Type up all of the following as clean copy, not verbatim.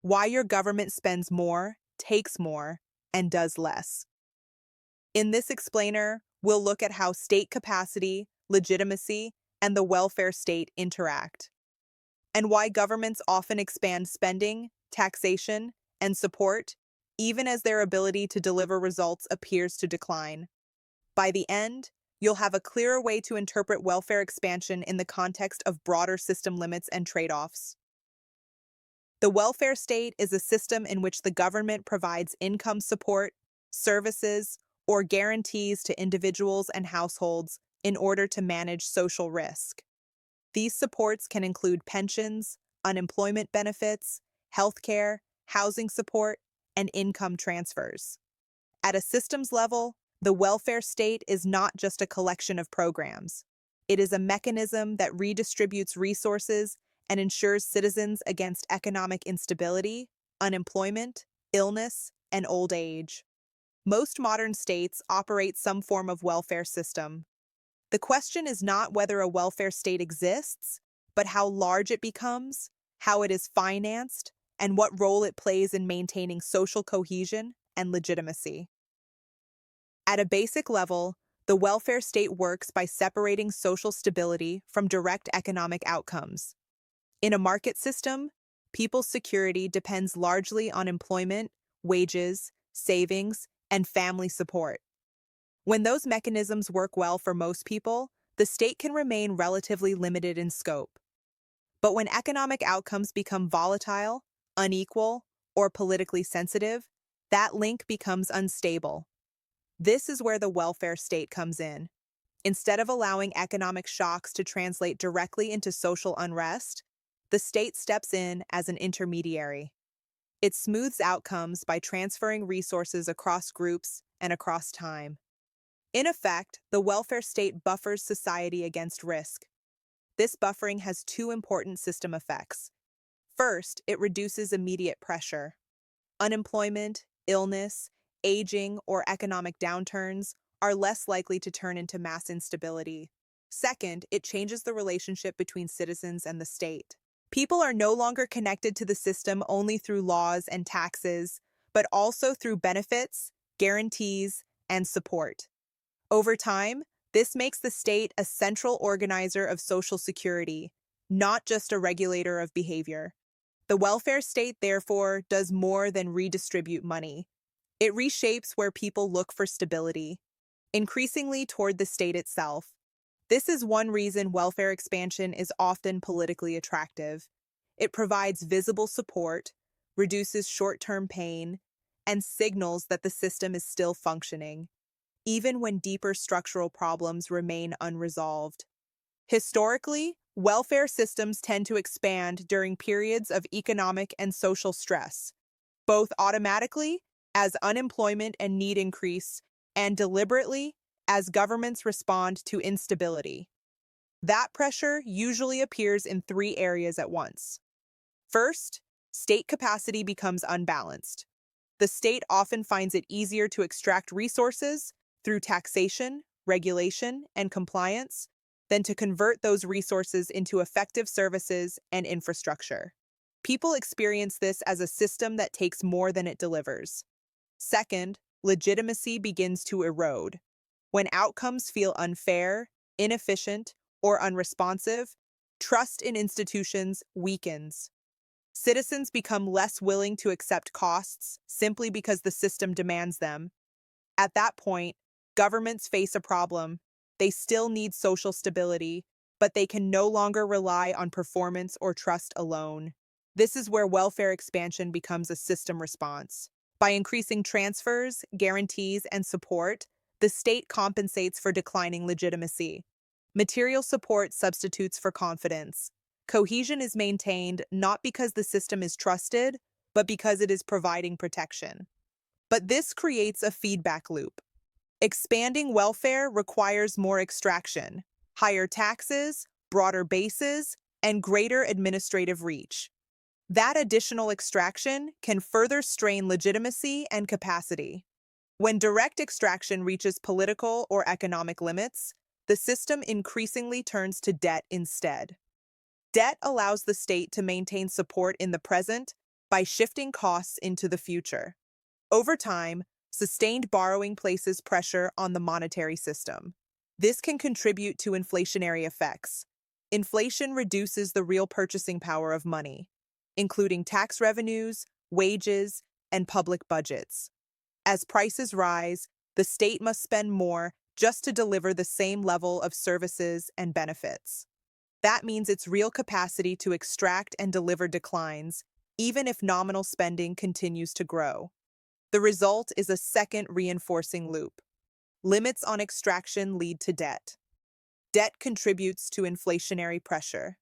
why your government spends more, takes more, and does less. In this explainer, we'll look at how state capacity, legitimacy, and the welfare state interact, and why governments often expand spending, taxation, and support, even as their ability to deliver results appears to decline. By the end, you'll have a clearer way to interpret welfare expansion in the context of broader system limits and trade-offs. The welfare state is a system in which the government provides income support, services, or guarantees to individuals and households in order to manage social risk. These supports can include pensions, unemployment benefits, healthcare, housing support, and income transfers. At a systems level, the welfare state is not just a collection of programs. It is a mechanism that redistributes resources and ensures citizens against economic instability, unemployment, illness, and old age. Most modern states operate some form of welfare system. The question is not whether a welfare state exists, but how large it becomes, how it is financed, and what role it plays in maintaining social cohesion and legitimacy. At a basic level, the welfare state works by separating social stability from direct economic outcomes. In a market system, people's security depends largely on employment, wages, savings, and family support. When those mechanisms work well for most people, the state can remain relatively limited in scope. But when economic outcomes become volatile, unequal, or politically sensitive, that link becomes unstable. This is where the welfare state comes in. Instead of allowing economic shocks to translate directly into social unrest, the state steps in as an intermediary. It smooths outcomes by transferring resources across groups and across time. In effect, the welfare state buffers society against risk. This buffering has two important system effects. First, it reduces immediate pressure. Unemployment, illness, aging, or economic downturns are less likely to turn into mass instability. Second, it changes the relationship between citizens and the state. People are no longer connected to the system only through laws and taxes, but also through benefits, guarantees, and support. Over time, this makes the state a central organizer of social security, not just a regulator of behavior. The welfare state, therefore, does more than redistribute money. It reshapes where people look for stability, increasingly toward the state itself. This is one reason welfare expansion is often politically attractive. It provides visible support, reduces short-term pain, and signals that the system is still functioning, even when deeper structural problems remain unresolved. Historically, welfare systems tend to expand during periods of economic and social stress, both automatically, as unemployment and need increase, and deliberately, as governments respond to instability. That pressure usually appears in three areas at once. First, state capacity becomes unbalanced. The state often finds it easier to extract resources through taxation, regulation, and compliance than to convert those resources into effective services and infrastructure. People experience this as a system that takes more than it delivers. Second, legitimacy begins to erode. When outcomes feel unfair, inefficient, or unresponsive, trust in institutions weakens. Citizens become less willing to accept costs simply because the system demands them. At that point, governments face a problem. They still need social stability, but they can no longer rely on performance or trust alone. This is where welfare expansion becomes a system response. By increasing transfers, guarantees, and support, the state compensates for declining legitimacy. Material support substitutes for confidence. Cohesion is maintained not because the system is trusted, but because it is providing protection. But this creates a feedback loop. Expanding welfare requires more extraction, higher taxes, broader bases, and greater administrative reach. That additional extraction can further strain legitimacy and capacity. When direct extraction reaches political or economic limits, the system increasingly turns to debt instead. Debt allows the state to maintain support in the present, by shifting costs into the future. Over time, sustained borrowing places pressure on the monetary system. This can contribute to inflationary effects. Inflation reduces the real purchasing power of money, including tax revenues, wages, and public budgets. As prices rise, the state must spend more just to deliver the same level of services and benefits. That means its real capacity to extract and deliver declines, even if nominal spending continues to grow. The result is a second reinforcing loop. Limits on extraction lead to debt. Debt contributes to inflationary pressure.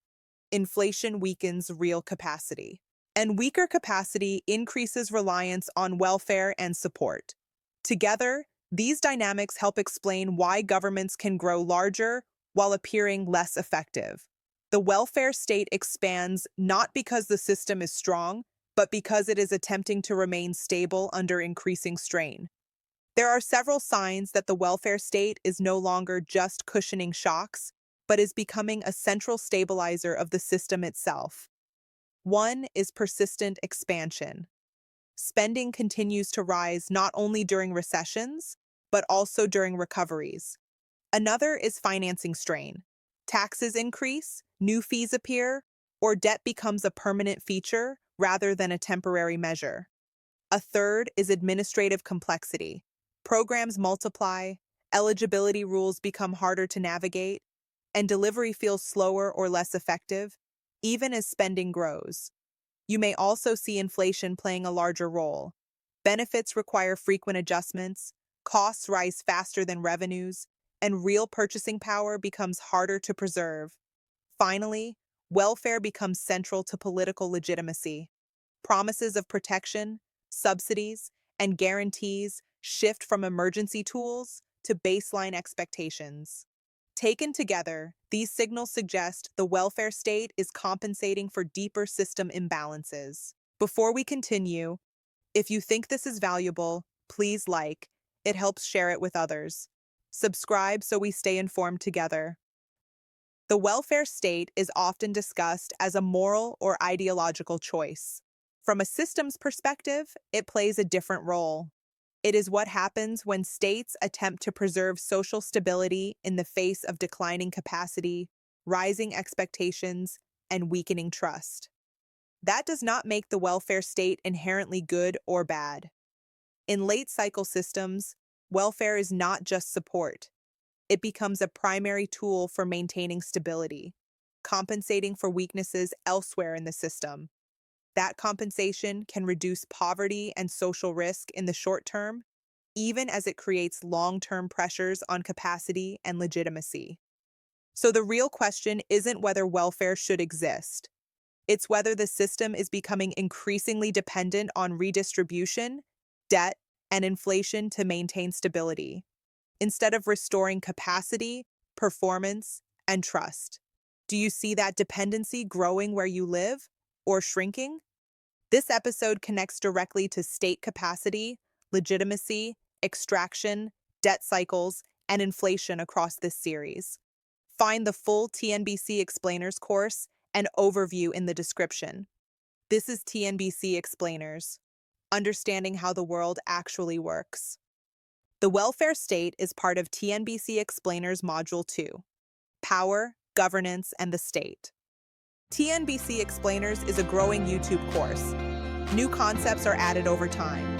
Inflation weakens real capacity. And weaker capacity increases reliance on welfare and support. Together, these dynamics help explain why governments can grow larger while appearing less effective. The welfare state expands not because the system is strong, but because it is attempting to remain stable under increasing strain. There are several signs that the welfare state is no longer just cushioning shocks, but is becoming a central stabilizer of the system itself. One is persistent expansion. Spending continues to rise not only during recessions, but also during recoveries. Another is financing strain. Taxes increase, new fees appear, or debt becomes a permanent feature rather than a temporary measure. A third is administrative complexity. Programs multiply, eligibility rules become harder to navigate, and delivery feels slower or less effective, even as spending grows. You may also see inflation playing a larger role. Benefits require frequent adjustments, costs rise faster than revenues, and real purchasing power becomes harder to preserve. Finally, welfare becomes central to political legitimacy. Promises of protection, subsidies, and guarantees shift from emergency tools to baseline expectations. Taken together, these signals suggest the welfare state is compensating for deeper system imbalances. Before we continue, if you think this is valuable, please like. It helps share it with others. Subscribe so we stay informed together. The welfare state is often discussed as a moral or ideological choice. From a systems perspective, it plays a different role. It is what happens when states attempt to preserve social stability in the face of declining capacity, rising expectations, and weakening trust. That does not make the welfare state inherently good or bad. In late cycle systems, welfare is not just support. It becomes a primary tool for maintaining stability, compensating for weaknesses elsewhere in the system. That compensation can reduce poverty and social risk in the short term, even as it creates long-term pressures on capacity and legitimacy. So the real question isn't whether welfare should exist. It's whether the system is becoming increasingly dependent on redistribution, debt, and inflation to maintain stability, instead of restoring capacity, performance, and trust. Do you see that dependency growing where you live or shrinking? This episode connects directly to state capacity, legitimacy, extraction, debt cycles, and inflation across this series. Find the full TNBC Explainers course and overview in the description. This is TNBC Explainers, understanding how the world actually works. The welfare state is part of TNBC Explainers Module 2, Power, Governance, and the State. TNBC Explainers is a growing YouTube course. New concepts are added over time.